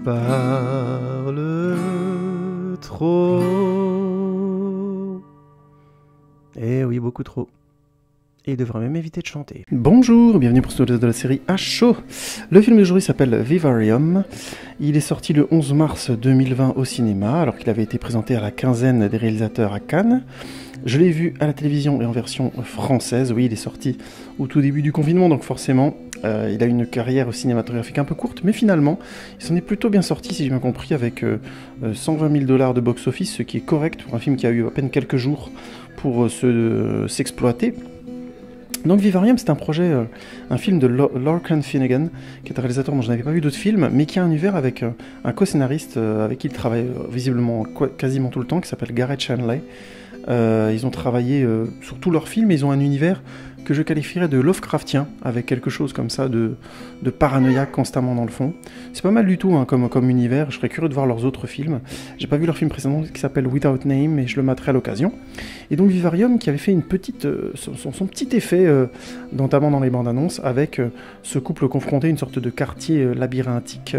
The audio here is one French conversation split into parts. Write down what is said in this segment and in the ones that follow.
parle trop. Eh oui, beaucoup trop. Et il devrait même éviter de chanter. Bonjour, bienvenue pour ce de la série à chaud. Le film d'aujourd'hui s'appelle Vivarium. Il est sorti le 11 mars 2020 au cinéma, alors qu'il avait été présenté à la quinzaine des réalisateurs à Cannes. Je l'ai vu à la télévision et en version française. Oui, il est sorti au tout début du confinement, donc forcément, il a une carrière cinématographique un peu courte, mais finalement, il s'en est plutôt bien sorti, si j'ai bien compris, avec 120 000 $ de box-office, ce qui est correct pour un film qui a eu à peine quelques jours pour s'exploiter. Donc Vivarium, c'est un projet, un film de Lorcan Finnegan, qui est un réalisateur dont je n'avais pas vu d'autres films, mais qui a un univers avec un co-scénariste avec qui il travaille visiblement quasiment tout le temps, qui s'appelle Garrett Shanley. Ils ont travaillé sur tous leurs films, et ils ont un univers que je qualifierais de Lovecraftien, avec quelque chose comme ça de paranoïaque constamment dans le fond. C'est pas mal du tout hein, comme univers, je serais curieux de voir leurs autres films. J'ai pas vu leur film précédent qui s'appelle Without Name, et je le mettrai à l'occasion. Et donc Vivarium qui avait fait une petite, son petit effet, notamment dans les bandes annonces, avec ce couple confronté à une sorte de quartier labyrinthique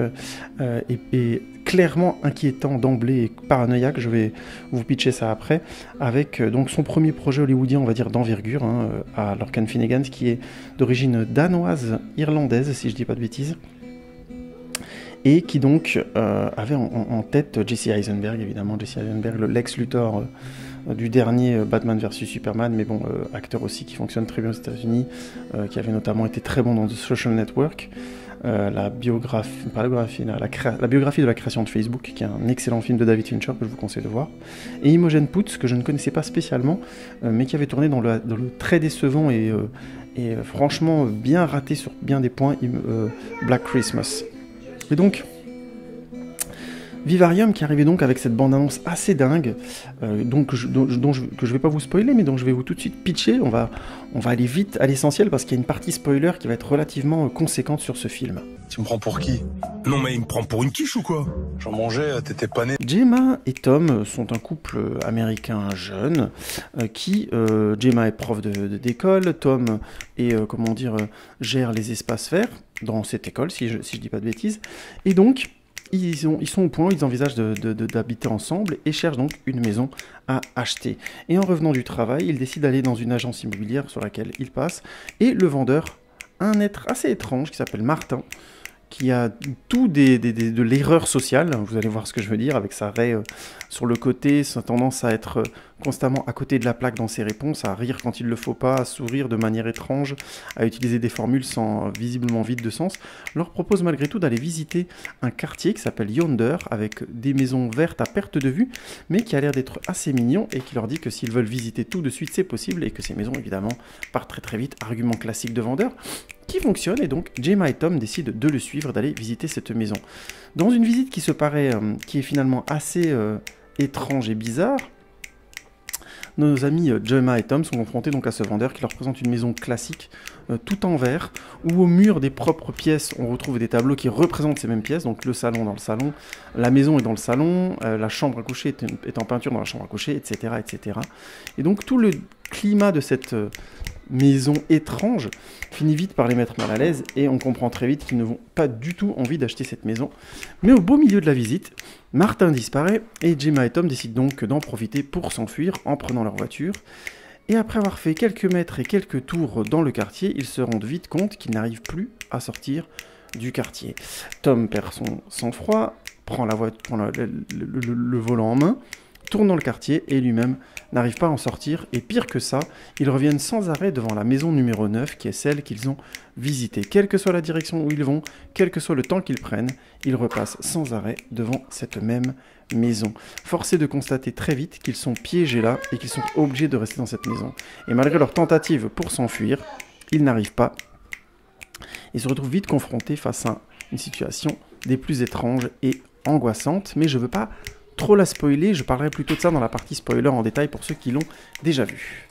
et clairement inquiétant d'emblée et paranoïaque. Je vais vous pitcher ça après, avec donc son premier projet hollywoodien, on va dire d'envergure, hein, à Lorcan Finnegan, qui est d'origine danoise, irlandaise, si je dis pas de bêtises, et qui donc avait en tête Jesse Eisenberg, évidemment, Jesse Eisenberg, l'ex Luthor du dernier Batman vs Superman, mais bon, acteur aussi qui fonctionne très bien aux États-Unis, qui avait notamment été très bon dans The Social Network. La biographie de la création de Facebook, qui est un excellent film de David Fincher que je vous conseille de voir, et Imogen Poots, que je ne connaissais pas spécialement, mais qui avait tourné dans le très décevant et franchement bien raté sur bien des points, Black Christmas. Et donc Vivarium qui arrivait donc avec cette bande-annonce assez dingue, que je vais pas vous spoiler, mais dont je vais vous tout de suite pitcher. On va aller vite à l'essentiel parce qu'il y a une partie spoiler qui va être relativement conséquente sur ce film. Tu me prends pour qui? Non mais il me prend pour une quiche ou quoi? J'en mangeais, t'étais pas né. Gemma et Tom sont un couple américain jeune qui, Gemma est prof d'école, Tom est, gère les espaces verts dans cette école, si je dis pas de bêtises, et donc ils sont au point où ils envisagent d'habiter ensemble et cherchent donc une maison à acheter. Et en revenant du travail, ils décident d'aller dans une agence immobilière sur laquelle ils passent, et le vendeur, un être assez étrange qui s'appelle Martin, qui a tout de l'erreur sociale, vous allez voir ce que je veux dire, avec sa raie sur le côté, sa tendance à être constamment à côté de la plaque dans ses réponses, à rire quand il ne le faut pas, à sourire de manière étrange, à utiliser des formules visiblement vides de sens, leur propose malgré tout d'aller visiter un quartier qui s'appelle Yonder, avec des maisons vertes à perte de vue, mais qui a l'air d'être assez mignon, et qui leur dit que s'ils veulent visiter tout de suite, c'est possible, et que ces maisons, évidemment, partent très très vite, argument classique de vendeur, qui fonctionne, et donc Gemma et Tom décident de le suivre, d'aller visiter cette maison. Dans une visite qui est finalement assez étrange et bizarre, nos amis Gemma et Tom sont confrontés donc à ce vendeur qui leur présente une maison classique, tout en verre, où au mur des propres pièces, on retrouve des tableaux qui représentent ces mêmes pièces, donc le salon dans le salon, la maison est dans le salon, la chambre à coucher est en peinture dans la chambre à coucher, etc., etc. Et donc tout le climat de cette maison étrange finit vite par les mettre mal à l'aise, et on comprend très vite qu'ils n'ont pas du tout envie d'acheter cette maison. Mais au beau milieu de la visite, Martin disparaît, et Gemma et Tom décident donc d'en profiter pour s'enfuir en prenant leur voiture. Et après avoir fait quelques mètres et quelques tours dans le quartier, ils se rendent vite compte qu'ils n'arrivent plus à sortir du quartier. Tom perd son sang-froid, prend le volant en main, tourne dans le quartier, et lui-même n'arrive pas à en sortir, et pire que ça, ils reviennent sans arrêt devant la maison numéro 9, qui est celle qu'ils ont visitée. Quelle que soit la direction où ils vont, quel que soit le temps qu'ils prennent, ils repassent sans arrêt devant cette même maison. Forcés de constater très vite qu'ils sont piégés là, et qu'ils sont obligés de rester dans cette maison. Et malgré leur tentative pour s'enfuir, ils n'arrivent pas, et se retrouvent vite confrontés face à une situation des plus étranges et angoissantes, mais je veux pas trop la spoiler, je parlerai plutôt de ça dans la partie spoiler en détail pour ceux qui l'ont déjà vu.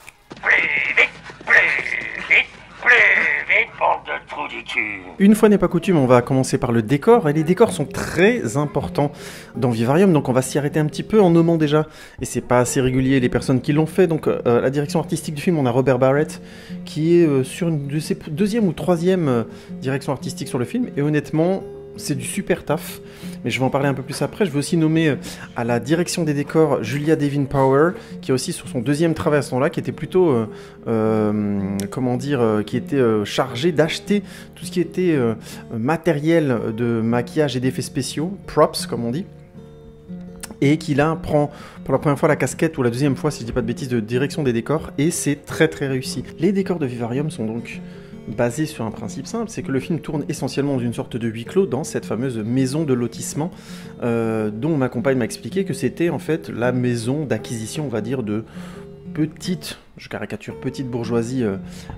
Bande de trous du cul. Une fois n'est pas coutume, on va commencer par le décor, et les décors sont très importants dans Vivarium, donc on va s'y arrêter un petit peu en nommant déjà, et c'est pas assez régulier les personnes qui l'ont fait, donc la direction artistique du film, on a Robert Barrett, qui est sur une de ses deuxième ou troisième direction artistique sur le film, et honnêtement, c'est du super taf, mais je vais en parler un peu plus après. Je vais aussi nommer à la direction des décors Julia Devin Power, qui est aussi sur son deuxième travail à ce moment-là, qui était plutôt, qui était chargée d'acheter tout ce qui était matériel de maquillage et d'effets spéciaux, props comme on dit, et qui là prend pour la première fois la casquette, ou la deuxième fois si je dis pas de bêtises, de direction des décors, et c'est très très réussi. Les décors de Vivarium sont donc basé sur un principe simple, c'est que le film tourne essentiellement dans une sorte de huis clos, dans cette fameuse maison de lotissement, dont ma compagne m'a expliqué que c'était en fait la maison d'acquisition, on va dire, de petite, je caricature, petite bourgeoisie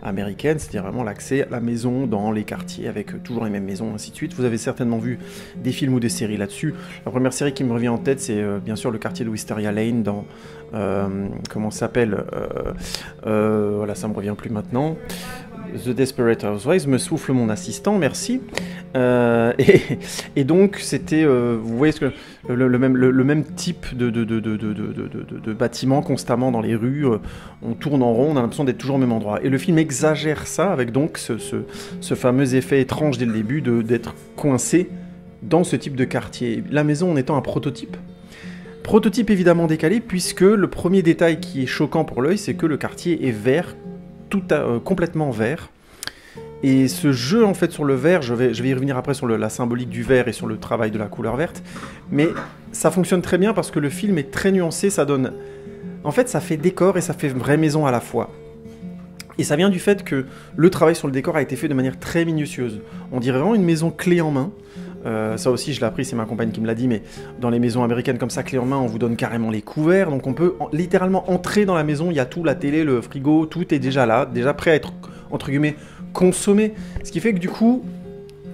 américaine, c'est-à-dire vraiment l'accès à la maison dans les quartiers, avec toujours les mêmes maisons, ainsi de suite. Vous avez certainement vu des films ou des séries là-dessus. La première série qui me revient en tête, c'est bien sûr le quartier de Wisteria Lane dans... comment ça s'appelle voilà, ça me revient plus maintenant. The Desperate Housewives, me souffle mon assistant, merci. Et donc, c'était, vous voyez, le même type de bâtiment constamment dans les rues. On tourne en rond, on a l'impression d'être toujours au même endroit. Et le film exagère ça avec donc ce fameux effet étrange dès le début d'être coincé dans ce type de quartier. La maison en étant un prototype. Prototype évidemment décalé, puisque le premier détail qui est choquant pour l'œil, c'est que le quartier est vert, complètement vert. Et ce jeu en fait sur le vert, je vais y revenir après sur la symbolique du vert et sur le travail de la couleur verte, mais ça fonctionne très bien parce que le film est très nuancé, ça donne... En fait, ça fait décor et ça fait vraie maison à la fois. Et ça vient du fait que le travail sur le décor a été fait de manière très minutieuse. On dirait vraiment une maison clé en main. Ça aussi, je l'ai appris, c'est ma compagne qui me l'a dit, mais dans les maisons américaines comme ça, clé en main, on vous donne carrément les couverts, donc on peut littéralement entrer dans la maison, il y a tout, la télé, le frigo, tout est déjà là, déjà prêt à être, entre guillemets, consommé. Ce qui fait que du coup,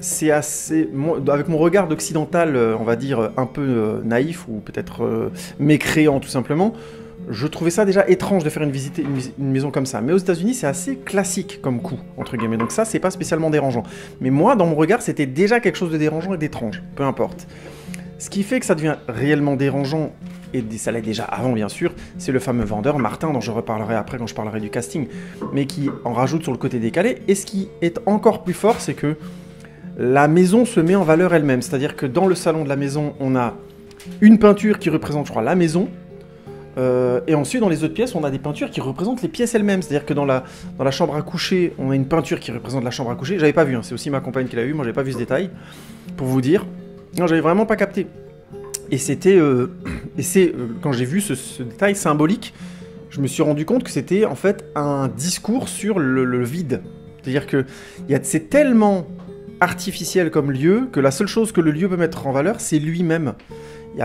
c'est assez... Avec mon regard d'occidental, on va dire, un peu naïf, ou peut-être mécréant tout simplement, je trouvais ça déjà étrange de faire une maison comme ça. Mais aux États-Unis, c'est assez classique comme coup, entre guillemets. Donc ça, c'est pas spécialement dérangeant. Mais moi, dans mon regard, c'était déjà quelque chose de dérangeant et d'étrange. Peu importe. Ce qui fait que ça devient réellement dérangeant, et ça l'est déjà avant, bien sûr, c'est le fameux vendeur, Martin, dont je reparlerai après quand je parlerai du casting, mais qui en rajoute sur le côté décalé. Et ce qui est encore plus fort, c'est que la maison se met en valeur elle-même. C'est-à-dire que dans le salon de la maison, on a une peinture qui représente, je crois, la maison. Et ensuite, dans les autres pièces, on a des peintures qui représentent les pièces elles-mêmes. C'est-à-dire que dans la chambre à coucher, on a une peinture qui représente la chambre à coucher. J'avais pas vu, hein, c'est aussi ma compagne qui l'a vu, moi j'avais pas vu ce détail, pour vous dire. Non, j'avais vraiment pas capté. Et c'était... quand j'ai vu ce détail symbolique, je me suis rendu compte que c'était en fait un discours sur le vide. C'est-à-dire que c'est tellement artificiel comme lieu que la seule chose que le lieu peut mettre en valeur, c'est lui-même. Il n'y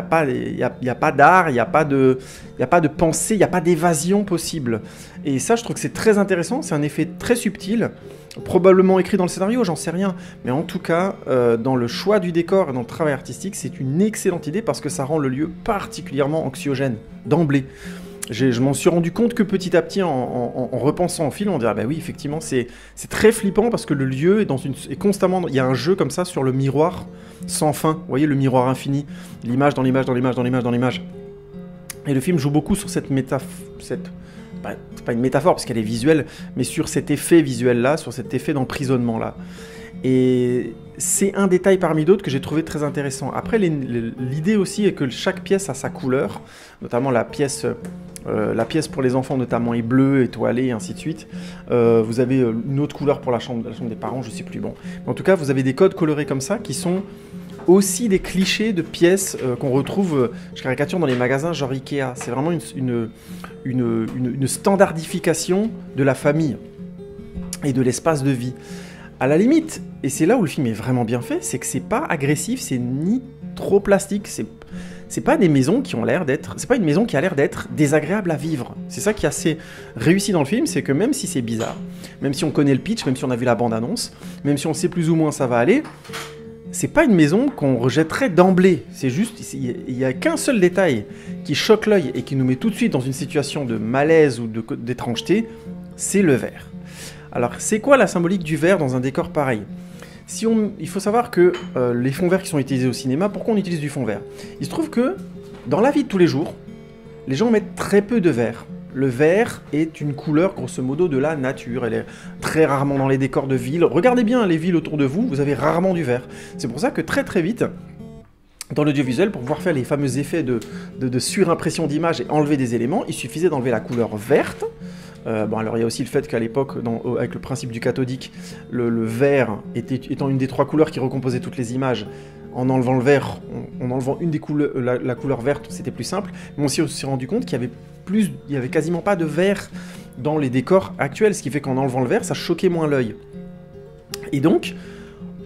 a pas d'art, il n'y a pas de pensée, il n'y a pas d'évasion possible. Et ça, je trouve que c'est très intéressant, c'est un effet très subtil, probablement écrit dans le scénario, j'en sais rien. Mais en tout cas, dans le choix du décor et dans le travail artistique, c'est une excellente idée parce que ça rend le lieu particulièrement anxiogène, d'emblée. Je m'en suis rendu compte que petit à petit, en repensant au film, on dirait, ah bah oui, effectivement, c'est très flippant parce que le lieu est constamment... Il y a un jeu comme ça sur le miroir sans fin. Vous voyez, le miroir infini, l'image dans l'image, dans l'image, dans l'image, dans l'image. Et le film joue beaucoup sur cette métaphore... C'est pas une métaphore parce qu'elle est visuelle, mais sur cet effet visuel-là, sur cet effet d'emprisonnement-là. Et c'est un détail parmi d'autres que j'ai trouvé très intéressant. Après, l'idée aussi est que chaque pièce a sa couleur, notamment la pièce pour les enfants notamment est bleue, étoilée, et ainsi de suite. Vous avez une autre couleur pour la chambre des parents, je sais plus. Bon. Mais en tout cas, vous avez des codes colorés comme ça qui sont aussi des clichés de pièces qu'on retrouve, je caricature, dans les magasins genre Ikea. C'est vraiment une standardification de la famille et de l'espace de vie. À la limite, et c'est là où le film est vraiment bien fait, c'est que c'est pas agressif, c'est ni trop plastique, c'est pas des maisons qui ont l'air d'être... C'est pas une maison qui a l'air d'être désagréable à vivre. C'est ça qui est assez réussi dans le film, c'est que même si c'est bizarre, même si on connaît le pitch, même si on a vu la bande-annonce, même si on sait plus ou moins ça va aller, c'est pas une maison qu'on rejetterait d'emblée. C'est juste, il y a qu'un seul détail qui choque l'œil et qui nous met tout de suite dans une situation de malaise ou d'étrangeté, c'est le vert. Alors, c'est quoi la symbolique du vert dans un décor pareil ? Il faut savoir que les fonds verts qui sont utilisés au cinéma, pourquoi on utilise du fond vert ? Il se trouve que, dans la vie de tous les jours, les gens mettent très peu de vert. Le vert est une couleur, grosso modo, de la nature. Elle est très rarement dans les décors de villes. Regardez bien les villes autour de vous, vous avez rarement du vert. C'est pour ça que très très vite, dans l'audiovisuel, pour pouvoir faire les fameux effets de surimpression d'image et enlever des éléments, il suffisait d'enlever la couleur verte. Bon, alors il y a aussi le fait qu'à l'époque, avec le principe du cathodique, le vert étant une des 3 couleurs qui recomposait toutes les images. En enlevant le vert, en enlevant une des couleurs, la couleur verte, c'était plus simple. Mais on s'est rendu compte qu'il y avait quasiment pas de vert dans les décors actuels, ce qui fait qu'en enlevant le vert, ça choquait moins l'œil. Et donc,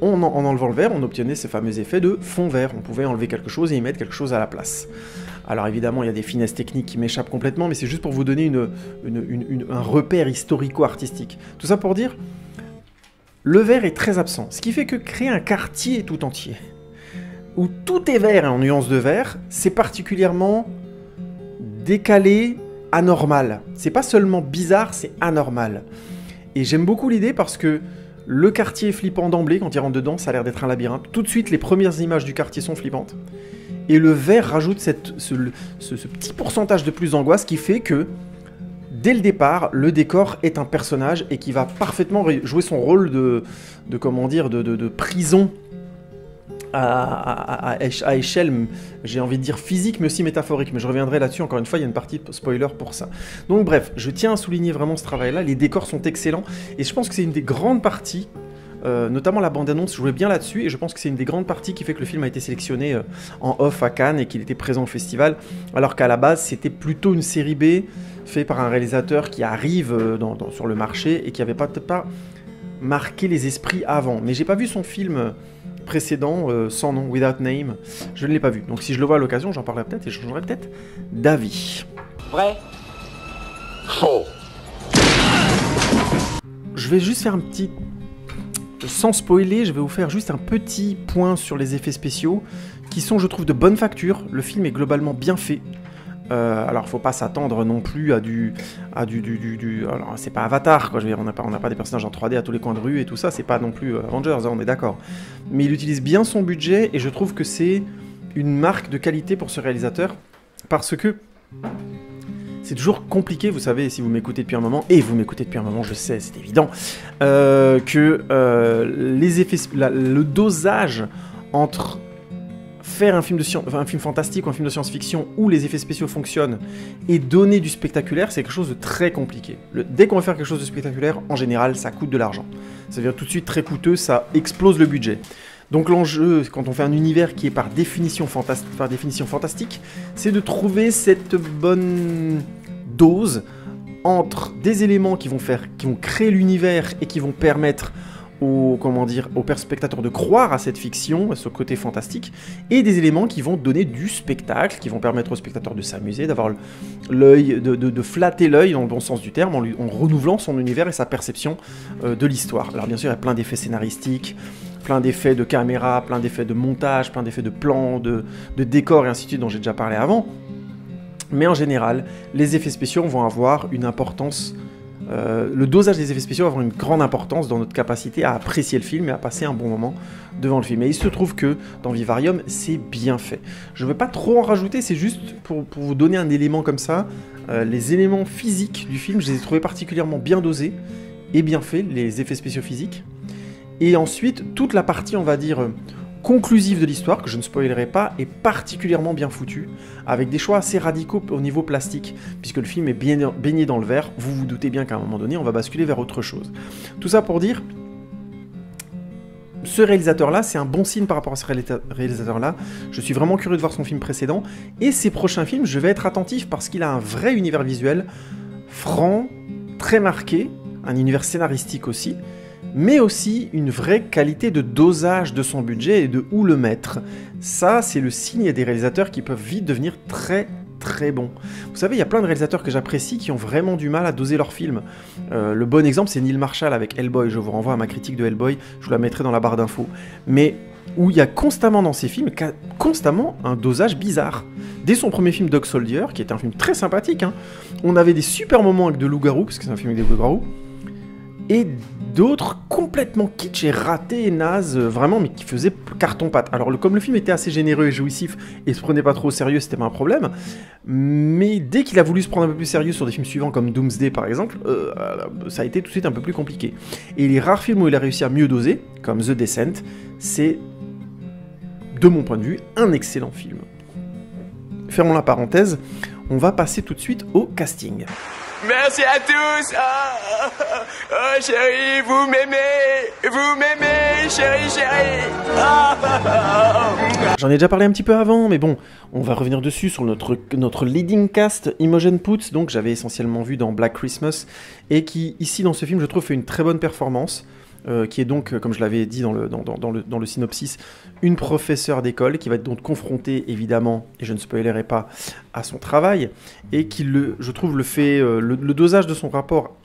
en enlevant le vert, on obtenait ces fameux effets de fond vert. On pouvait enlever quelque chose et y mettre quelque chose à la place. Alors évidemment, il y a des finesses techniques qui m'échappent complètement, mais c'est juste pour vous donner un repère historico-artistique. Tout ça pour dire, le vert est très absent, ce qui fait que créer un quartier tout entier, où tout est vert et en nuances de vert, c'est particulièrement décalé, anormal. C'est pas seulement bizarre, c'est anormal. Et j'aime beaucoup l'idée parce que le quartier est flippant d'emblée, quand il rentre dedans, ça a l'air d'être un labyrinthe. Tout de suite, les premières images du quartier sont flippantes. Et le vert rajoute ce petit pourcentage de plus d'angoisse qui fait que, dès le départ, le décor est un personnage et qui va parfaitement jouer son rôle de prison à échelle, j'ai envie de dire physique, mais aussi métaphorique. Mais je reviendrai là-dessus, encore une fois, il y a une partie spoiler pour ça. Donc bref, je tiens à souligner vraiment ce travail-là. Les décors sont excellents, et je pense que c'est une des grandes parties, notamment la bande-annonce jouait bien là-dessus, et je pense que c'est une des grandes parties qui fait que le film a été sélectionné en off à Cannes, et qu'il était présent au festival, alors qu'à la base, c'était plutôt une série B, fait par un réalisateur qui arrive sur le marché, et qui n'avait peut-être pas marqué les esprits avant. Mais j'ai pas vu son film précédent, sans nom, Without Name, je ne l'ai pas vu. Donc si je le vois à l'occasion, j'en parlerai peut-être et je changerai peut-être d'avis. Vrai? Faux. Je vais juste faire un petit... Sans spoiler, je vais vous faire juste un petit point sur les effets spéciaux, qui sont, je trouve, de bonne facture. Le film est globalement bien fait. Alors, faut pas s'attendre non plus à du alors, c'est pas Avatar, quoi. Je veux dire, on n'a pas des personnages en 3D à tous les coins de rue et tout ça. C'est pas non plus Avengers, hein, on est d'accord. Mais il utilise bien son budget et je trouve que c'est une marque de qualité pour ce réalisateur parce que c'est toujours compliqué, vous savez, si vous m'écoutez depuis un moment, et vous m'écoutez depuis un moment, je sais, c'est évident, les effets, le dosage entre faire un film fantastique ou un film de science-fiction où les effets spéciaux fonctionnent et donner du spectaculaire, c'est quelque chose de très compliqué. Dès qu'on veut faire quelque chose de spectaculaire, en général, ça coûte de l'argent. Ça devient tout de suite très coûteux, ça explose le budget. Donc l'enjeu, quand on fait un univers qui est par définition fantastique, c'est de trouver cette bonne dose entre des éléments qui vont créer l'univers et qui vont permettre aux spectateurs de croire à cette fiction, à ce côté fantastique, et des éléments qui vont donner du spectacle, qui vont permettre aux spectateurs de s'amuser, d'avoir l'œil, de flatter l'œil dans le bon sens du terme, en renouvelant son univers et sa perception de l'histoire. Alors bien sûr, il y a plein d'effets scénaristiques, plein d'effets de caméra, plein d'effets de montage, plein d'effets de plans, de décors et ainsi de suite, dont j'ai déjà parlé avant. Mais en général, les effets spéciaux vont avoir une importance... le dosage des effets spéciaux va avoir une grande importance dans notre capacité à apprécier le film et à passer un bon moment devant le film. Et il se trouve que dans Vivarium, c'est bien fait. Je ne veux pas trop en rajouter, c'est juste pour vous donner un élément comme ça. Les éléments physiques du film, je les ai trouvés particulièrement bien dosés et bien faits, les effets spéciaux physiques. Et ensuite, toute la partie, on va dire, conclusive de l'histoire, que je ne spoilerai pas, est particulièrement bien foutue, avec des choix assez radicaux au niveau plastique, puisque le film est baigné dans le vert. Vous vous doutez bien qu'à un moment donné, on va basculer vers autre chose. Tout ça pour dire, ce réalisateur-là, c'est un bon signe par rapport à ce réalisateur-là. Je suis vraiment curieux de voir son film précédent, et ses prochains films, je vais être attentif, parce qu'il a un vrai univers visuel, franc, très marqué, un univers scénaristique aussi, mais aussi une vraie qualité de dosage de son budget et de où le mettre. Ça, c'est le signe des réalisateurs qui peuvent vite devenir très très bons. Vous savez, il y a plein de réalisateurs que j'apprécie qui ont vraiment du mal à doser leurs films. Le bon exemple, c'est Neil Marshall avec Hellboy. Je vous renvoie à ma critique de Hellboy, je vous la mettrai dans la barre d'infos. Mais où il y a constamment dans ses films, constamment un dosage bizarre. Dès son premier film Dog Soldier, qui était un film très sympathique, hein, on avait des super moments avec de loups-garous, parce que c'est un film avec des loups-garous, et d'autres complètement kitsch et ratés et nazes, vraiment, mais qui faisaient carton-pâte. Alors, comme le film était assez généreux et jouissif et se prenait pas trop au sérieux, c'était pas un problème. Mais dès qu'il a voulu se prendre un peu plus sérieux sur des films suivants comme Doomsday par exemple, ça a été tout de suite un peu plus compliqué. Et les rares films où il a réussi à mieux doser, comme The Descent, c'est, de mon point de vue, un excellent film. Fermons la parenthèse, on va passer tout de suite au casting. Merci à tous. Oh chérie, vous m'aimez, chérie. J'en ai déjà parlé un petit peu avant, mais bon, on va revenir dessus sur notre leading cast, Imogen Poots, donc j'avais essentiellement vu dans Black Christmas, et qui, ici, dans ce film, je trouve, fait une très bonne performance, qui est donc, comme je l'avais dit dans le synopsis, une professeure d'école qui va être donc confrontée, évidemment, et je ne spoilerai pas, à son travail, et qui, je trouve, le dosage de son rapport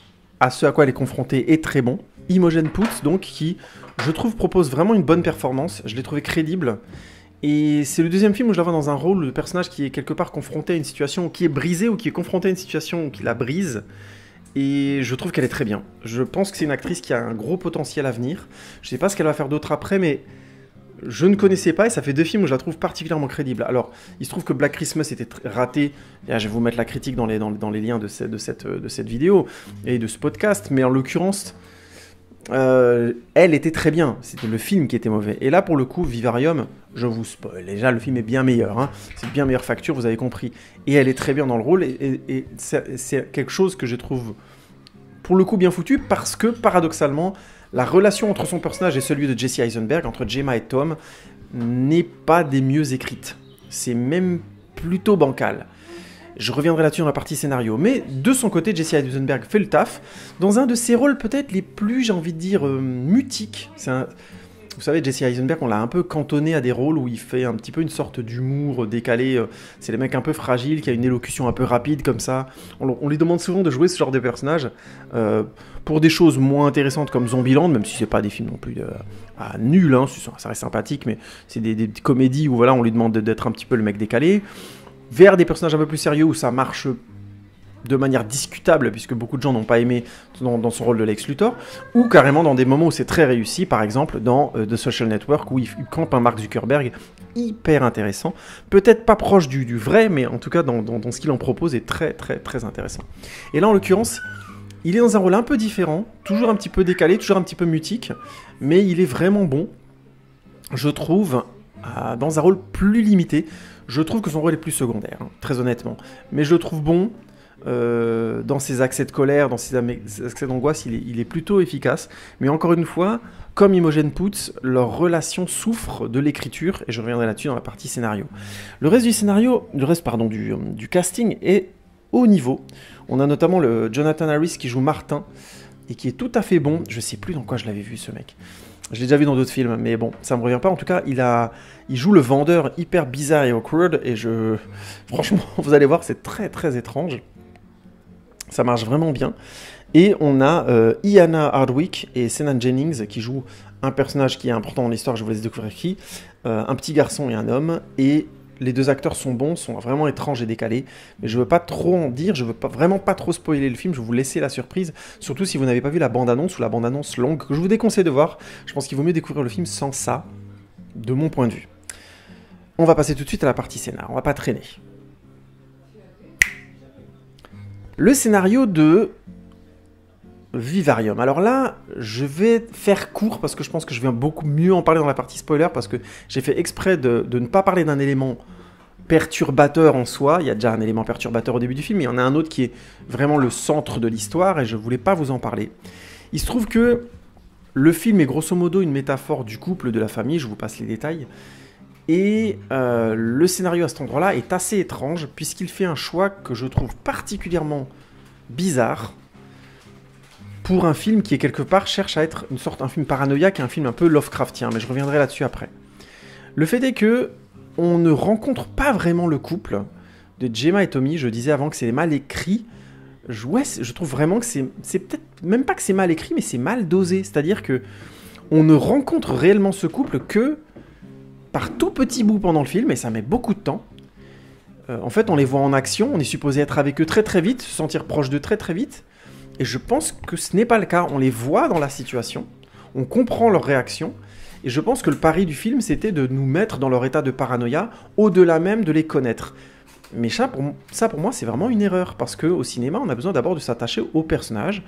à ce à quoi elle est confrontée est très bon. Imogen Poots, donc, qui, je trouve, propose vraiment une bonne performance, je l'ai trouvé crédible, et c'est le deuxième film où je la vois dans un rôle de personnage qui est quelque part confronté à une situation, qui est brisée, ou qui est confronté à une situation qui la brise, et je trouve qu'elle est très bien. Je pense que c'est une actrice qui a un gros potentiel à venir. Je sais pas ce qu'elle va faire d'autre après, mais je ne connaissais pas, et ça fait 2 films où je la trouve particulièrement crédible. Alors, il se trouve que Black Christmas était raté, et là, je vais vous mettre la critique dans les liens de cette vidéo, et de ce podcast, mais en l'occurrence, elle était très bien, c'était le film qui était mauvais. Et là, pour le coup, Vivarium, je vous spoil, déjà le film est bien meilleur, hein. C'est bien meilleure facture, vous avez compris. Et elle est très bien dans le rôle, et c'est quelque chose que je trouve, pour le coup, bien foutu, parce que, paradoxalement, la relation entre son personnage et celui de Jesse Eisenberg, entre Gemma et Tom, n'est pas des mieux écrites. C'est même plutôt bancal. Je reviendrai là-dessus dans la partie scénario. Mais de son côté, Jesse Eisenberg fait le taf dans un de ses rôles peut-être les plus, j'ai envie de dire, mutiques. Vous savez, Jesse Eisenberg, on l'a un peu cantonné à des rôles où il fait un petit peu une sorte d'humour décalé. C'est les mecs un peu fragiles, qui a une élocution un peu rapide comme ça. On lui demande souvent de jouer ce genre de personnage pour des choses moins intéressantes comme Zombieland, même si c'est pas des films non plus nuls, hein, ça reste sympathique, mais c'est des comédies où voilà, on lui demande d'être un petit peu le mec décalé. Vers des personnages un peu plus sérieux où ça marche de manière discutable, puisque beaucoup de gens n'ont pas aimé dans son rôle de Lex Luthor, ou carrément dans des moments où c'est très réussi, par exemple dans The Social Network, où il campe un Mark Zuckerberg hyper intéressant, peut-être pas proche du vrai, mais en tout cas dans ce qu'il en propose est très très très intéressant. Et là en l'occurrence, il est dans un rôle un peu différent, toujours un petit peu décalé, toujours un petit peu mutique, mais il est vraiment bon, je trouve, dans un rôle plus limité. Je trouve que son rôle est plus secondaire, hein, très honnêtement. Mais je le trouve bon dans ses accès de colère, dans ses accès d'angoisse, il est plutôt efficace. Mais encore une fois, comme Imogen Poots, leur relation souffre de l'écriture, et je reviendrai là-dessus dans la partie scénario. Le reste du casting est haut niveau. On a notamment le Jonathan Harris qui joue Martin, et qui est tout à fait bon. Je sais plus dans quoi je l'avais vu, ce mec. Je l'ai déjà vu dans d'autres films, mais bon, ça me revient pas. En tout cas, il joue le vendeur hyper bizarre et awkward, et franchement, vous allez voir, c'est très très étrange. Ça marche vraiment bien. Et on a Iana Hardwick et Senan Jennings qui jouent un personnage qui est important dans l'histoire, je vous laisse découvrir qui, un petit garçon et un homme, et les deux acteurs sont bons, sont vraiment étranges et décalés, mais je veux pas trop en dire, je veux vraiment pas trop spoiler le film, je vais vous laisser la surprise, surtout si vous n'avez pas vu la bande-annonce ou la bande-annonce longue, que je vous déconseille de voir. Je pense qu'il vaut mieux découvrir le film sans ça, de mon point de vue. On va passer tout de suite à la partie scénar, on va pas traîner. Le scénario de Vivarium. Alors là, je vais faire court parce que je pense que je vais beaucoup mieux en parler dans la partie spoiler, parce que j'ai fait exprès de ne pas parler d'un élément perturbateur en soi. Il y a déjà un élément perturbateur au début du film, mais il y en a un autre qui est vraiment le centre de l'histoire et je ne voulais pas vous en parler. Il se trouve que le film est grosso modo une métaphore du couple, de la famille, je vous passe les détails. Et le scénario à cet endroit-là est assez étrange puisqu'il fait un choix que je trouve particulièrement bizarre pour un film qui, est quelque part, cherche à être un film paranoïaque et un film un peu Lovecraftien, mais je reviendrai là-dessus après. Le fait est que on ne rencontre pas vraiment le couple de Gemma et Tommy. Je disais avant que c'est mal écrit. Je trouve vraiment que c'est peut-être même pas que c'est mal écrit, mais c'est mal dosé. C'est-à-dire que on ne rencontre réellement ce couple que par tout petit bout pendant le film, et ça met beaucoup de temps. En fait, on les voit en action, on est supposé être avec eux très très vite, se sentir proche d'eux très très vite. Et je pense que ce n'est pas le cas. On les voit dans la situation, on comprend leurs réactions, et je pense que le pari du film, c'était de nous mettre dans leur état de paranoïa, au-delà même de les connaître. Mais ça, pour moi, c'est vraiment une erreur, parce qu'au cinéma, on a besoin d'abord de s'attacher aux personnages,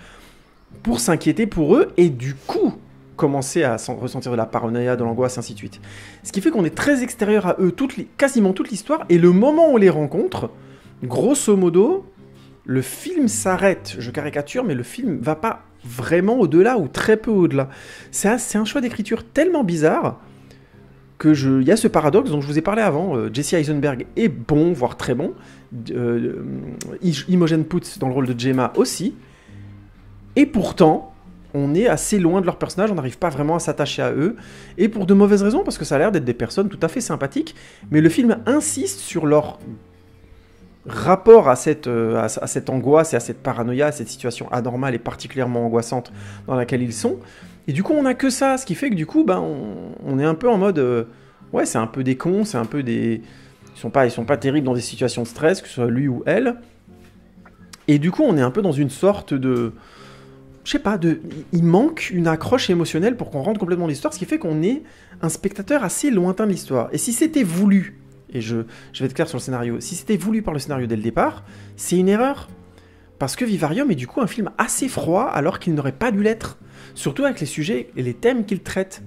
pour s'inquiéter pour eux, et du coup, commencer à ressentir de la paranoïa, de l'angoisse, ainsi de suite. Ce qui fait qu'on est très extérieur à eux, quasiment toute l'histoire, et le moment où on les rencontre, grosso modo, le film s'arrête. Je caricature, mais le film va pas vraiment au-delà, ou très peu au-delà. C'est un choix d'écriture tellement bizarre, il y a ce paradoxe dont je vous ai parlé avant. Jesse Eisenberg est bon, voire très bon. Imogen Poots dans le rôle de Gemma aussi. Et pourtant, on est assez loin de leur personnage, on n'arrive pas vraiment à s'attacher à eux. Et pour de mauvaises raisons, parce que ça a l'air d'être des personnes tout à fait sympathiques. Mais le film insiste sur leur rapport à cette angoisse et à cette paranoïa, à cette situation anormale et particulièrement angoissante dans laquelle ils sont. Et du coup, on n'a que ça, ce qui fait que du coup, on est un peu en mode... ouais, c'est un peu des cons, c'est un peu des... Ils sont pas terribles dans des situations de stress, que ce soit lui ou elle. Et du coup, on est un peu dans une sorte de... Je sais pas, il manque une accroche émotionnelle pour qu'on rentre complètement dans l'histoire, ce qui fait qu'on est un spectateur assez lointain de l'histoire. Et si c'était voulu, et je vais être clair sur le scénario, si c'était voulu par le scénario dès le départ, c'est une erreur. Parce que Vivarium est du coup un film assez froid, alors qu'il n'aurait pas dû l'être. Surtout avec les sujets et les thèmes qu'il traite.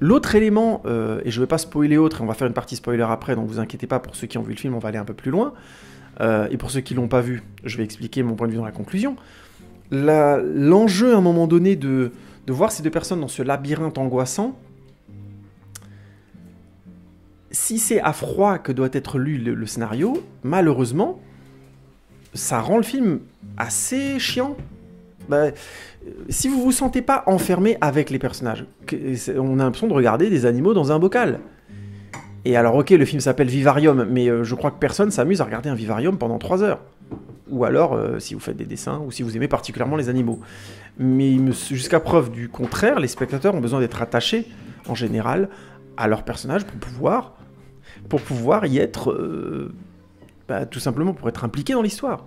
L'autre élément, et je ne vais pas spoiler autre, et on va faire une partie spoiler après, donc vous inquiétez pas, pour ceux qui ont vu le film, on va aller un peu plus loin. Et pour ceux qui ne l'ont pas vu, je vais expliquer mon point de vue dans la conclusion. L'enjeu à un moment donné de voir ces deux personnes dans ce labyrinthe angoissant, si c'est à froid que doit être lu le scénario, malheureusement, ça rend le film assez chiant. Si vous vous sentez pas enfermé avec les personnages, on a l'impression de regarder des animaux dans un bocal. Et alors ok, le film s'appelle Vivarium, mais je crois que personne s'amuse à regarder un vivarium pendant 3 heures. Ou alors, si vous faites des dessins, ou si vous aimez particulièrement les animaux. Mais jusqu'à preuve du contraire, les spectateurs ont besoin d'être attachés, en général, à leurs personnages pour pouvoir y être... tout simplement pour être impliqués dans l'histoire.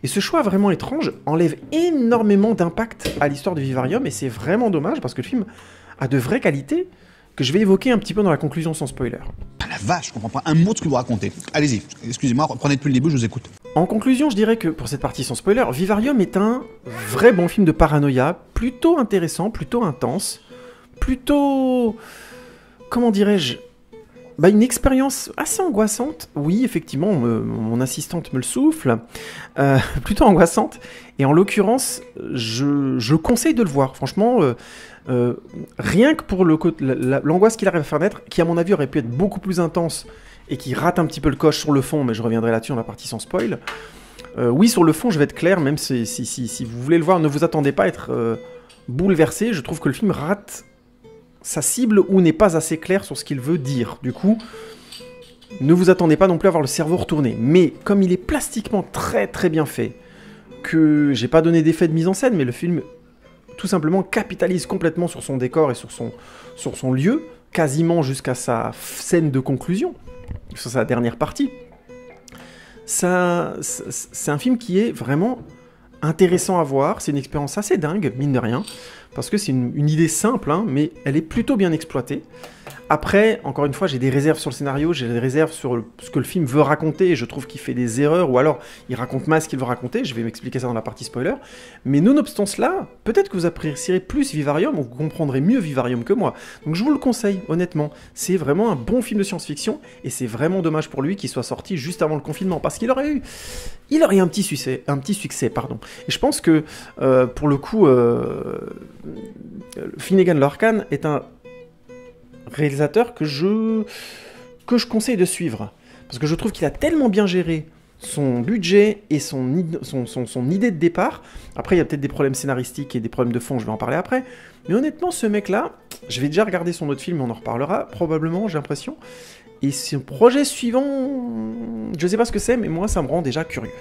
Et ce choix vraiment étrange enlève énormément d'impact à l'histoire de Vivarium, et c'est vraiment dommage, parce que le film a de vraies qualités, que je vais évoquer un petit peu dans la conclusion sans spoiler. Ah la vache, je comprends pas un mot de ce que vous racontez. Allez-y, excusez-moi, reprenez depuis le début, je vous écoute. En conclusion, je dirais que pour cette partie sans spoiler, Vivarium est un vrai bon film de paranoïa, plutôt intéressant, plutôt intense, plutôt... Comment dirais-je ? Une expérience assez angoissante, oui, effectivement, mon assistante me le souffle, plutôt angoissante, et en l'occurrence, je conseille de le voir, franchement, rien que pour l'angoisse qu'il arrive à faire naître, qui à mon avis aurait pu être beaucoup plus intense, et qui rate un petit peu le coche sur le fond, mais je reviendrai là-dessus dans la partie sans spoil. Oui, sur le fond, je vais être clair, même si vous voulez le voir, ne vous attendez pas à être bouleversé, je trouve que le film rate sa cible ou n'est pas assez clair sur ce qu'il veut dire. Du coup, ne vous attendez pas non plus à avoir le cerveau retourné. Mais comme il est plastiquement très très bien fait, que j'ai pas donné d'effet de mise en scène, mais le film tout simplement capitalise complètement sur son décor et sur son lieu, quasiment jusqu'à sa scène de conclusion, sur sa dernière partie. C'est un film qui est vraiment intéressant à voir, c'est une expérience assez dingue, mine de rien, parce que c'est une idée simple, hein, mais elle est plutôt bien exploitée. Après, encore une fois, j'ai des réserves sur le scénario, j'ai des réserves sur ce que le film veut raconter, et je trouve qu'il fait des erreurs, ou alors il raconte mal ce qu'il veut raconter, je vais m'expliquer ça dans la partie spoiler. Mais nonobstant cela, peut-être que vous apprécierez plus Vivarium, ou vous comprendrez mieux Vivarium que moi. Donc je vous le conseille, honnêtement. C'est vraiment un bon film de science-fiction, et c'est vraiment dommage pour lui qu'il soit sorti juste avant le confinement, parce qu'il aurait eu un petit succès, pardon. Et je pense que, pour le coup, Finnegan Lorcan est un réalisateur que je conseille de suivre, parce que je trouve qu'il a tellement bien géré son budget et son idée de départ. Après, il y a peut-être des problèmes scénaristiques et des problèmes de fond, je vais en parler après, mais honnêtement, ce mec-là, je vais déjà regarder son autre film, on en reparlera, probablement, j'ai l'impression, Et ce projet suivant, je ne sais pas ce que c'est, mais moi ça me rend déjà curieux.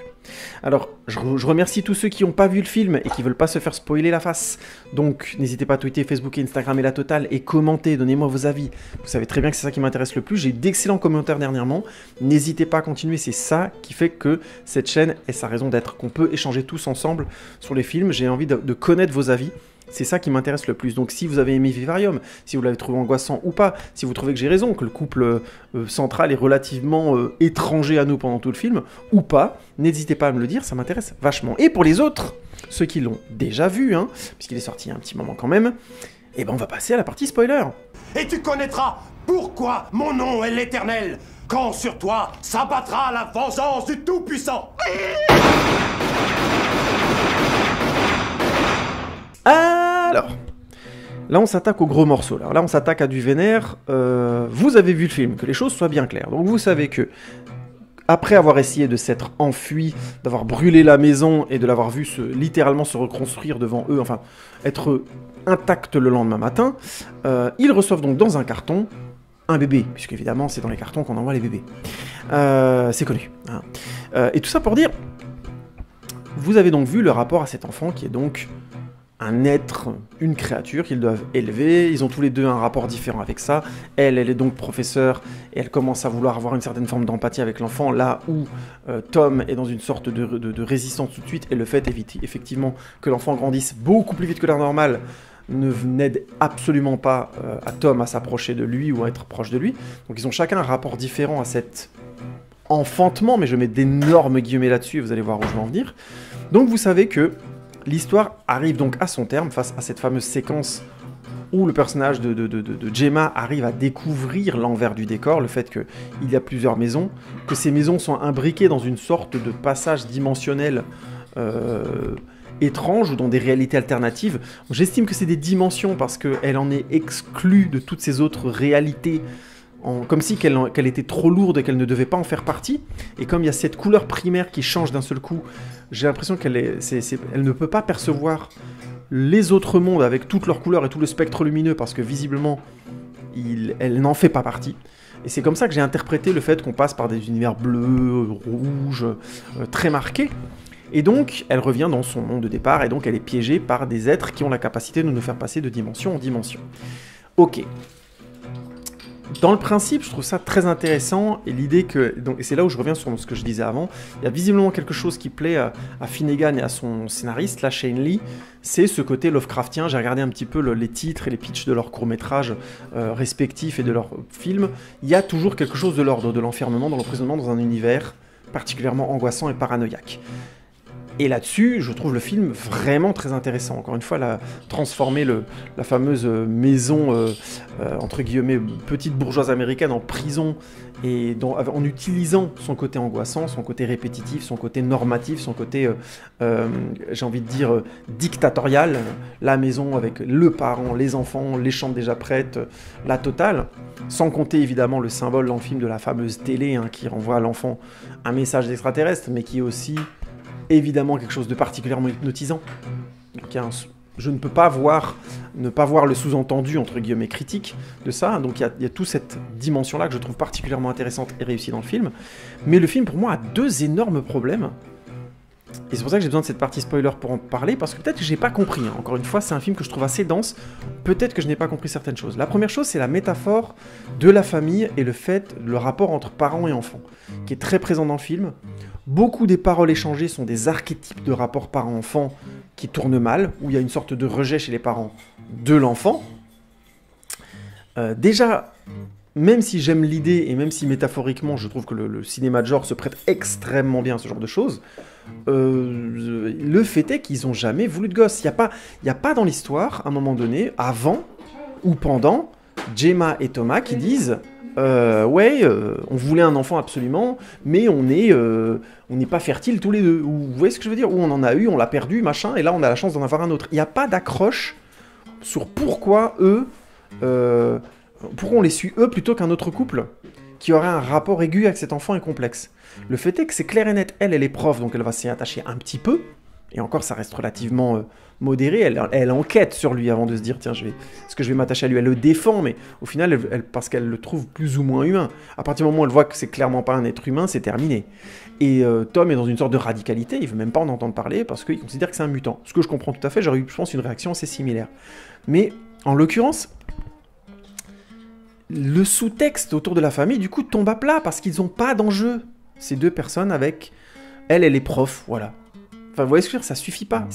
Alors, je remercie tous ceux qui n'ont pas vu le film et qui veulent pas se faire spoiler la face. Donc, n'hésitez pas à tweeter, Facebook et Instagram et la totale et commenter, donnez-moi vos avis. Vous savez très bien que c'est ça qui m'intéresse le plus. J'ai eu d'excellents commentaires dernièrement. N'hésitez pas à continuer, c'est ça qui fait que cette chaîne est sa raison d'être, qu'on peut échanger tous ensemble sur les films. J'ai envie de connaître vos avis. C'est ça qui m'intéresse le plus. Donc si vous avez aimé Vivarium, si vous l'avez trouvé angoissant ou pas, si vous trouvez que j'ai raison, que le couple central est relativement étranger à nous pendant tout le film, ou pas, n'hésitez pas à me le dire, ça m'intéresse vachement. Et pour les autres, ceux qui l'ont déjà vu, hein, puisqu'il est sorti il y a un petit moment quand même, eh ben on va passer à la partie spoiler. Et tu connaîtras pourquoi mon nom est l'Éternel, quand sur toi s'abattra la vengeance du Tout-Puissant. Alors, là on s'attaque au gros morceau. Alors là on s'attaque à du vénère. Vous avez vu le film, que les choses soient bien claires. Donc vous savez que, après avoir essayé de s'être enfui, d'avoir brûlé la maison et de l'avoir vu littéralement se reconstruire devant eux, enfin être intact le lendemain matin, ils reçoivent donc dans un carton un bébé, puisque évidemment c'est dans les cartons qu'on envoie les bébés. C'est connu. Hein. Et tout ça pour dire, vous avez donc vu le rapport à cet enfant qui est donc un être, une créature qu'ils doivent élever. Ils ont tous les deux un rapport différent avec ça. Elle est donc professeure et elle commence à vouloir avoir une certaine forme d'empathie avec l'enfant, là où Tom est dans une sorte de résistance tout de suite, et le fait effectivement que l'enfant grandisse beaucoup plus vite que la normale n'aide absolument pas à Tom à s'approcher de lui ou à être proche de lui. Donc ils ont chacun un rapport différent à cet enfantement, mais je mets d'énormes guillemets là-dessus et vous allez voir où je veux en venir. Donc vous savez que l'histoire arrive donc à son terme face à cette fameuse séquence où le personnage de Gemma arrive à découvrir l'envers du décor, le fait qu'il y a plusieurs maisons, que ces maisons sont imbriquées dans une sorte de passage dimensionnel étrange ou dans des réalités alternatives. J'estime que c'est des dimensions parce qu'elle en est exclue de toutes ces autres réalités, comme si qu'elle était trop lourde et qu'elle ne devait pas en faire partie. Et comme il y a cette couleur primaire qui change d'un seul coup, j'ai l'impression qu'elle elle ne peut pas percevoir les autres mondes avec toutes leurs couleurs et tout le spectre lumineux parce que visiblement, elle n'en fait pas partie. Et c'est comme ça que j'ai interprété le fait qu'on passe par des univers bleus, rouges, très marqués. Et donc, elle revient dans son monde de départ et donc elle est piégée par des êtres qui ont la capacité de nous faire passer de dimension en dimension. Ok. Dans le principe, je trouve ça très intéressant, et l'idée que... et c'est là où je reviens sur ce que je disais avant, il y a visiblement quelque chose qui plaît à Finnegan et à son scénariste, là, Shane Lee, c'est ce côté Lovecraftien. J'ai regardé un petit peu les titres et les pitchs de leurs courts-métrages respectifs et de leurs films. Il y a toujours quelque chose de l'ordre de l'enfermement, de l'emprisonnement dans un univers particulièrement angoissant et paranoïaque. Et là-dessus, je trouve le film vraiment très intéressant. Encore une fois, transformer la fameuse maison, entre guillemets, petite bourgeoise américaine en prison, et en utilisant son côté angoissant, son côté répétitif, son côté normatif, son côté, j'ai envie de dire, dictatorial. La maison avec le parent, les enfants, les chambres déjà prêtes, la totale. Sans compter évidemment le symbole dans le film de la fameuse télé, hein, qui renvoie à l'enfant un message d'extraterrestre, mais qui est aussi... évidemment quelque chose de particulièrement hypnotisant. Donc, je ne peux pas ne pas voir le sous-entendu, entre guillemets, critique de ça. Donc il y a toute cette dimension-là que je trouve particulièrement intéressante et réussie dans le film. Mais le film, pour moi, a deux énormes problèmes. Et c'est pour ça que j'ai besoin de cette partie spoiler pour en parler, parce que peut-être que j'ai pas compris. Hein. Encore une fois, c'est un film que je trouve assez dense. Peut-être que je n'ai pas compris certaines choses. La première chose, c'est la métaphore de la famille et le rapport entre parents et enfants, qui est très présent dans le film. Beaucoup des paroles échangées sont des archétypes de rapports parents-enfants qui tournent mal, où il y a une sorte de rejet chez les parents de l'enfant. Déjà, même si j'aime l'idée, et même si métaphoriquement, je trouve que le cinéma de genre se prête extrêmement bien à ce genre de choses, le fait est qu'ils n'ont jamais voulu de gosse. Il n'y a pas dans l'histoire, à un moment donné, avant ou pendant, Gemma et Thomas qui disent... on voulait un enfant absolument, mais on n'est pas fertiles tous les deux. Ou, vous voyez ce que je veux dire? Ou on en a eu, on l'a perdu, machin, et là on a la chance d'en avoir un autre. Il n'y a pas d'accroche sur pourquoi pourquoi on les suit eux plutôt qu'un autre couple qui aurait un rapport aigu avec cet enfant et complexe. Le fait est que c'est clair et net, elle est prof, donc elle va s'y attacher un petit peu, Et encore, ça reste relativement modéré. Elle enquête sur lui avant de se dire, tiens, est-ce que je vais m'attacher à lui? Elle le défend, mais au final, parce qu'elle le trouve plus ou moins humain. À partir du moment où elle voit que c'est clairement pas un être humain, c'est terminé. Et Tom est dans une sorte de radicalité, il veut même pas en entendre parler, parce qu'il considère que c'est un mutant. Ce que je comprends tout à fait, j'aurais eu, je pense, une réaction assez similaire. Mais, en l'occurrence, le sous-texte autour de la famille, du coup, tombe à plat, parce qu'ils n'ont pas d'enjeu. Ces deux personnes avec... Elle est prof, voilà. Enfin, vous voyez ce que je veux dire, ça suffit pas.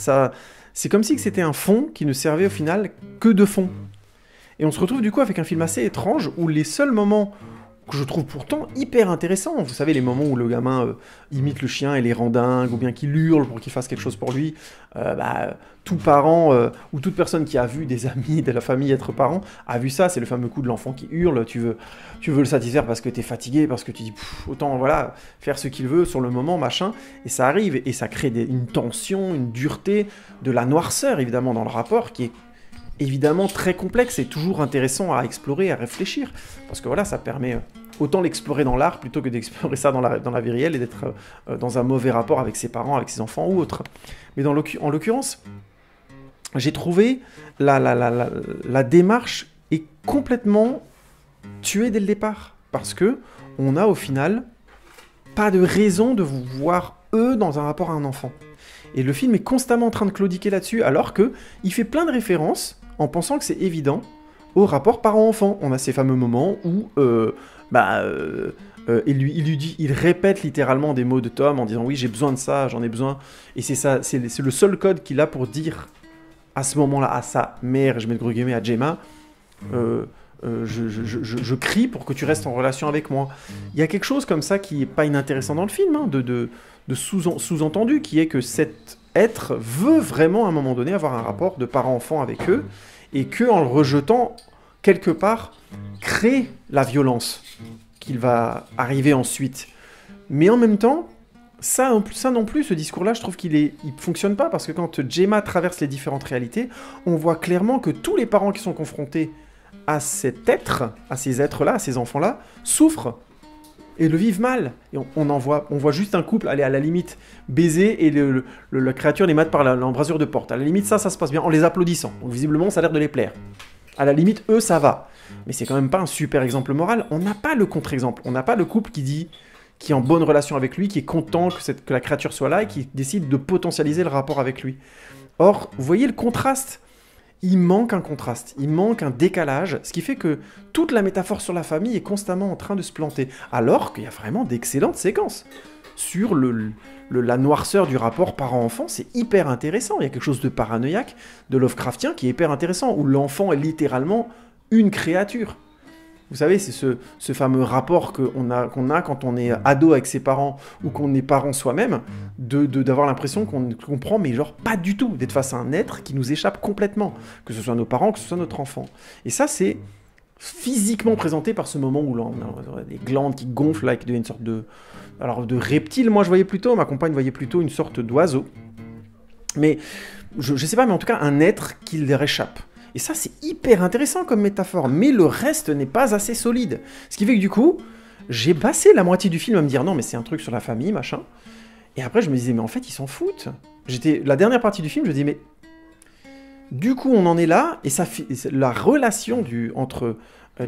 C'est comme si c'était un fond qui ne servait au final que de fond. Et on se retrouve du coup avec un film assez étrange, où les seuls moments que je trouve pourtant hyper intéressants, vous savez, les moments où le gamin imite le chien et les rend dingues, ou bien qu'il hurle pour qu'il fasse quelque chose pour lui, tout parent, ou toute personne qui a vu des amis de la famille être parent, a vu ça, c'est le fameux coup de l'enfant qui hurle, tu veux le satisfaire parce que t'es fatigué, parce que tu dis, autant, voilà, faire ce qu'il veut sur le moment, machin, et ça arrive, et ça crée une tension, une dureté, de la noirceur, évidemment, dans le rapport, qui est évidemment très complexe et toujours intéressant à explorer, à réfléchir, parce que voilà, ça permet autant l'explorer dans l'art plutôt que d'explorer ça dans la vie réelle et d'être dans un mauvais rapport avec ses parents, avec ses enfants ou autres. Mais en l'occurrence, j'ai trouvé la démarche est complètement tuée dès le départ, parce que on a au final pas de raison de vous voir eux dans un rapport à un enfant. Et le film est constamment en train de claudiquer là-dessus, alors qu'il fait plein de références en pensant que c'est évident au rapport parent-enfant. On a ces fameux moments où il répète littéralement des mots de Tom en disant « Oui, j'ai besoin de ça, j'en ai besoin. » Et c'est ça, c'est le seul code qu'il a pour dire à ce moment-là à sa mère, je mets le gros guillemets à Gemma, je crie pour que tu restes en relation avec moi. Il y a quelque chose comme ça qui n'est pas inintéressant dans le film, hein, de sous-entendu, qui est que cet être veut vraiment à un moment donné avoir un rapport de parent-enfant avec eux, et que en le rejetant, quelque part, crée la violence qu'il va arriver ensuite. Mais en même temps, ça non plus, ce discours-là, je trouve il fonctionne pas, parce que quand Gemma traverse les différentes réalités, on voit clairement que tous les parents qui sont confrontés à cet être, à ces êtres-là, à ces enfants-là, souffrent et le vivent mal. Et on voit juste un couple aller à la limite baiser et la créature les mate par l'embrasure de porte. À la limite, ça se passe bien en les applaudissant. Donc visiblement, ça a l'air de les plaire. À la limite, eux, ça va. Mais c'est quand même pas un super exemple moral. On n'a pas le contre-exemple. On n'a pas le couple qui est en bonne relation avec lui, qui est content que la créature soit là et qui décide de potentialiser le rapport avec lui. Or, vous voyez le contraste. Il manque un contraste, il manque un décalage, ce qui fait que toute la métaphore sur la famille est constamment en train de se planter, alors qu'il y a vraiment d'excellentes séquences. Sur la noirceur du rapport parent-enfant, c'est hyper intéressant, il y a quelque chose de paranoïaque, de Lovecraftien qui est hyper intéressant, où l'enfant est littéralement une créature. Vous savez, c'est ce fameux rapport qu'on a quand on est ado avec ses parents ou qu'on est parent soi-même, d'avoir l'impression qu'on comprend, mais genre pas du tout, d'être face à un être qui nous échappe complètement, que ce soit nos parents, que ce soit notre enfant. Et ça, c'est physiquement présenté par ce moment où on a des glandes qui gonflent là, qui deviennent une sorte de reptile. Moi, je voyais plutôt, ma compagne voyait plutôt une sorte d'oiseau. Mais, je sais pas, mais en tout cas, un être qui leur échappe. Et ça, c'est hyper intéressant comme métaphore, mais le reste n'est pas assez solide. Ce qui fait que du coup, j'ai passé la moitié du film à me dire non, mais c'est un truc sur la famille, machin. Et après, je me disais, mais en fait, ils s'en foutent. La dernière partie du film, je me disais, mais du coup, on en est là, et la relation entre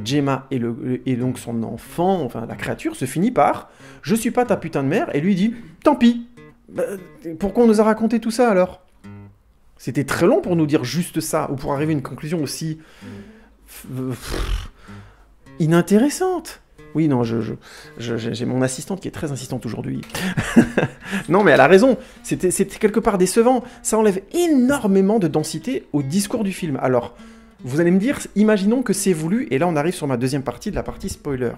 Gemma et donc son enfant, enfin la créature, se finit par je suis pas ta putain de mère, et lui dit tant pis. Pourquoi on nous a raconté tout ça alors ? C'était très long pour nous dire juste ça, ou pour arriver à une conclusion aussi inintéressante. Oui, non, j'ai mon assistante qui est très insistante aujourd'hui. Non, mais elle a raison. C'était quelque part décevant. Ça enlève énormément de densité au discours du film. Alors, vous allez me dire, imaginons que c'est voulu, et là on arrive sur ma deuxième partie, de la partie spoiler.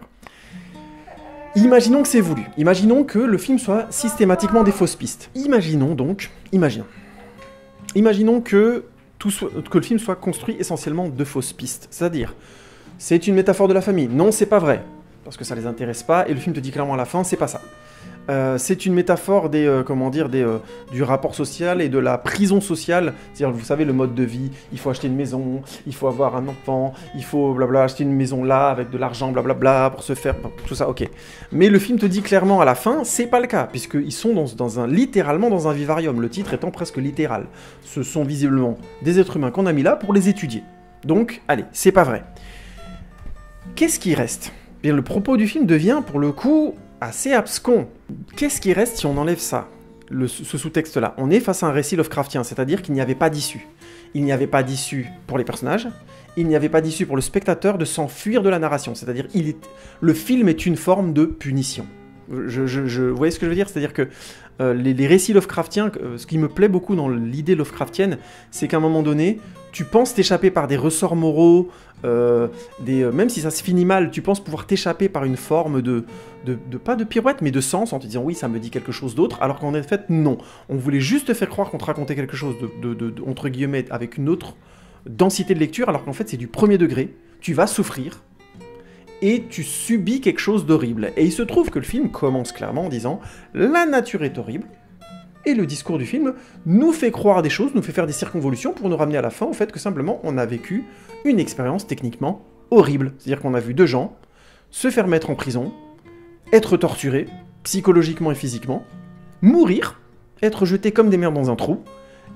Imaginons que c'est voulu. Imaginons que le film soit systématiquement des fausses pistes. Imaginons que le film soit construit essentiellement de fausses pistes. C'est-à-dire, c'est une métaphore de la famille. Non, c'est pas vrai. Parce que ça les intéresse pas, et le film te dit clairement à la fin, c'est pas ça. C'est une métaphore des, du rapport social et de la prison sociale. C'est-à-dire, vous savez, le mode de vie, il faut acheter une maison, il faut avoir un enfant, il faut blabla, acheter une maison là avec de l'argent, blablabla, pour se faire... Tout ça, ok. Mais le film te dit clairement à la fin, c'est pas le cas, puisqu'ils sont littéralement dans un vivarium, le titre étant presque littéral. Ce sont visiblement des êtres humains qu'on a mis là pour les étudier. Donc, allez, c'est pas vrai. Qu'est-ce qui reste ? Bien, le propos du film devient, pour le coup, assez abscon. Qu'est-ce qui reste si on enlève ça, ce sous-texte-là ? On est face à un récit Lovecraftien, c'est-à-dire qu'il n'y avait pas d'issue. Il n'y avait pas d'issue pour les personnages, il n'y avait pas d'issue pour le spectateur de s'enfuir de la narration, c'est-à-dire le film est une forme de punition. Vous voyez ce que je veux dire ? C'est-à-dire que les récits Lovecraftiens, ce qui me plaît beaucoup dans l'idée Lovecraftienne, c'est qu'à un moment donné, tu penses t'échapper par des ressorts moraux, même si ça se finit mal, tu penses pouvoir t'échapper par une forme pas de pirouette, mais de sens, en te disant oui, ça me dit quelque chose d'autre, alors qu'en fait, non. On voulait juste te faire croire qu'on te racontait quelque chose entre guillemets, avec une autre densité de lecture, alors qu'en fait, c'est du premier degré, tu vas souffrir, et tu subis quelque chose d'horrible. Et il se trouve que le film commence clairement en disant « La nature est horrible », et le discours du film nous fait croire des choses, nous fait faire des circonvolutions pour nous ramener à la fin au fait que simplement on a vécu une expérience techniquement horrible. C'est-à-dire qu'on a vu 2 gens se faire mettre en prison, être torturés, psychologiquement et physiquement, mourir, être jetés comme des merdes dans un trou,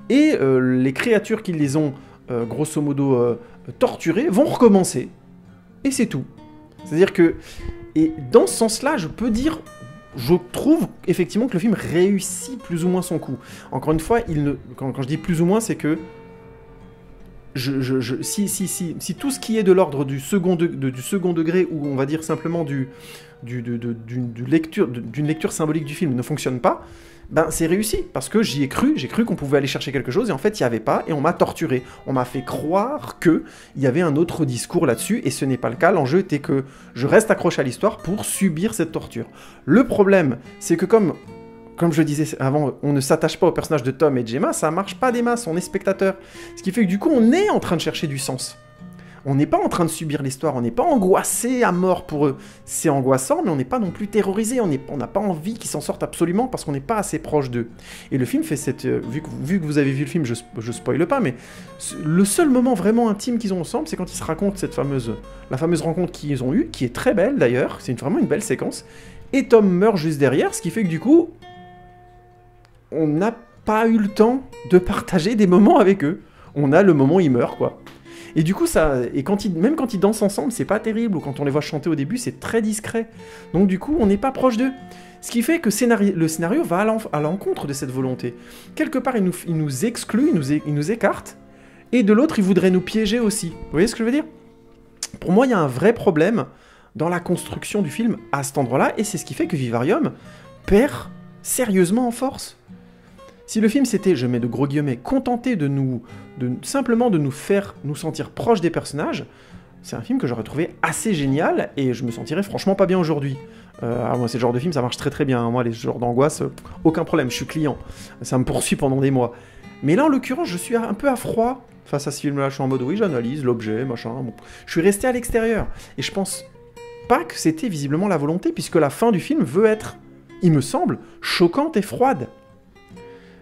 et les créatures qui les ont, grosso modo, torturés vont recommencer. Et c'est tout. C'est-à-dire que... Et dans ce sens-là, je peux dire... Je trouve effectivement que le film réussit plus ou moins son coup. Encore une fois, quand je dis plus ou moins, c'est que... Si tout ce qui est de l'ordre du second degré, ou on va dire simplement d'une lecture symbolique du film ne fonctionne pas, ben c'est réussi, parce que j'ai cru qu'on pouvait aller chercher quelque chose, et en fait il n'y avait pas, et on m'a torturé. On m'a fait croire qu'il y avait un autre discours là-dessus, et ce n'est pas le cas. L'enjeu était que je reste accroché à l'histoire pour subir cette torture. Le problème, c'est que comme je disais avant, on ne s'attache pas au personnage de Tom et Gemma, ça marche pas des masses, on est spectateur. Ce qui fait que du coup, on est en train de chercher du sens. On n'est pas en train de subir l'histoire, on n'est pas angoissé à mort pour eux. C'est angoissant, mais on n'est pas non plus terrorisé, on n'a pas envie qu'ils s'en sortent absolument parce qu'on n'est pas assez proche d'eux. Et le film fait cette... Vu que vous avez vu le film, je spoile pas, mais le seul moment vraiment intime qu'ils ont ensemble, c'est quand ils se racontent la fameuse rencontre qu'ils ont eue, qui est très belle d'ailleurs, c'est vraiment une belle séquence, et Tom meurt juste derrière, ce qui fait que du coup, on n'a pas eu le temps de partager des moments avec eux. On a le moment où il meurt, quoi. Et du coup, même quand ils dansent ensemble, c'est pas terrible, ou quand on les voit chanter au début, c'est très discret. Donc du coup, on n'est pas proche d'eux. Ce qui fait que le scénario va à l'encontre de cette volonté. Quelque part, il nous exclut, il nous écarte, et de l'autre, il voudrait nous piéger aussi. Vous voyez ce que je veux dire ? Pour moi, il y a un vrai problème dans la construction du film à cet endroit-là, et c'est ce qui fait que Vivarium perd sérieusement en force. Si le film s'était, je mets de gros guillemets, contenté simplement de nous faire nous sentir proches des personnages, c'est un film que j'aurais trouvé assez génial, et je me sentirais franchement pas bien aujourd'hui. Moi, c'est le genre de film, ça marche très très bien. Moi, les genres d'angoisse, aucun problème, je suis client. Ça me poursuit pendant des mois. Mais là, en l'occurrence, je suis un peu à froid face à ce film-là. Je suis en mode, oui, j'analyse l'objet, machin. Bon. Je suis resté à l'extérieur. Et je pense pas que c'était visiblement la volonté, puisque la fin du film veut être, il me semble, choquante et froide.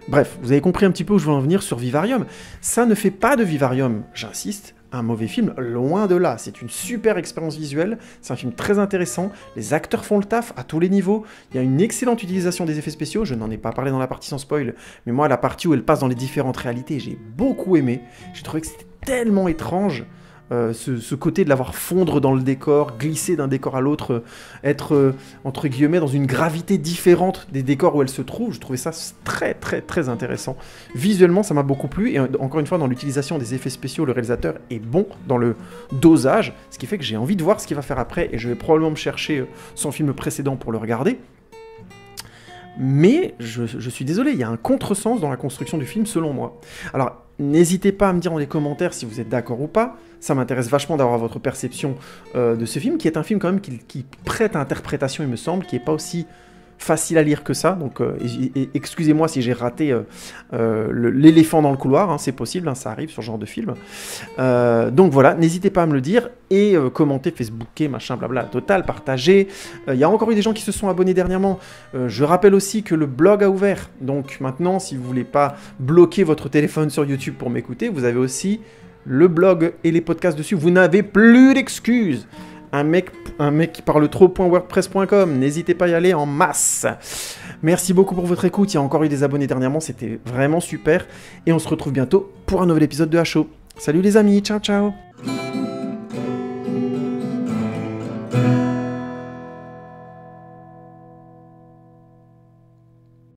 Bref, vous avez compris un petit peu où je veux en venir sur Vivarium. Ça ne fait pas de Vivarium, j'insiste, un mauvais film, loin de là. C'est une super expérience visuelle, c'est un film très intéressant, les acteurs font le taf à tous les niveaux, il y a une excellente utilisation des effets spéciaux, je n'en ai pas parlé dans la partie sans spoil, mais moi, la partie où elle passe dans les différentes réalités, j'ai beaucoup aimé. J'ai trouvé que c'était tellement étrange, ce côté de l'avoir fondre dans le décor, glisser d'un décor à l'autre, être, entre guillemets, dans une gravité différente des décors où elle se trouve. Je trouvais ça très très très intéressant. Visuellement, ça m'a beaucoup plu, et encore une fois, dans l'utilisation des effets spéciaux, le réalisateur est bon dans le dosage, ce qui fait que j'ai envie de voir ce qu'il va faire après, et je vais probablement me chercher son film précédent pour le regarder. Mais je suis désolé, il y a un contresens dans la construction du film, selon moi. Alors, n'hésitez pas à me dire dans les commentaires si vous êtes d'accord ou pas. Ça m'intéresse vachement d'avoir votre perception de ce film, qui est un film quand même qui prête à interprétation, il me semble, qui n'est pas aussi facile à lire que ça, donc excusez-moi si j'ai raté l'éléphant dans le couloir, hein, c'est possible, hein, ça arrive sur ce genre de film. Donc voilà, n'hésitez pas à me le dire, et commentez, facebooker, machin, blabla, total, partagez. Il y a encore eu des gens qui se sont abonnés dernièrement. Je rappelle aussi que le blog a ouvert, donc maintenant, si vous voulez pas bloquer votre téléphone sur YouTube pour m'écouter, vous avez aussi le blog et les podcasts dessus, vous n'avez plus d'excuses. Un mec qui parle trop.wordpress.com, n'hésitez pas à y aller en masse. Merci beaucoup pour votre écoute, il y a encore eu des abonnés dernièrement, c'était vraiment super. Et on se retrouve bientôt pour un nouvel épisode de HO. Salut les amis, ciao ciao.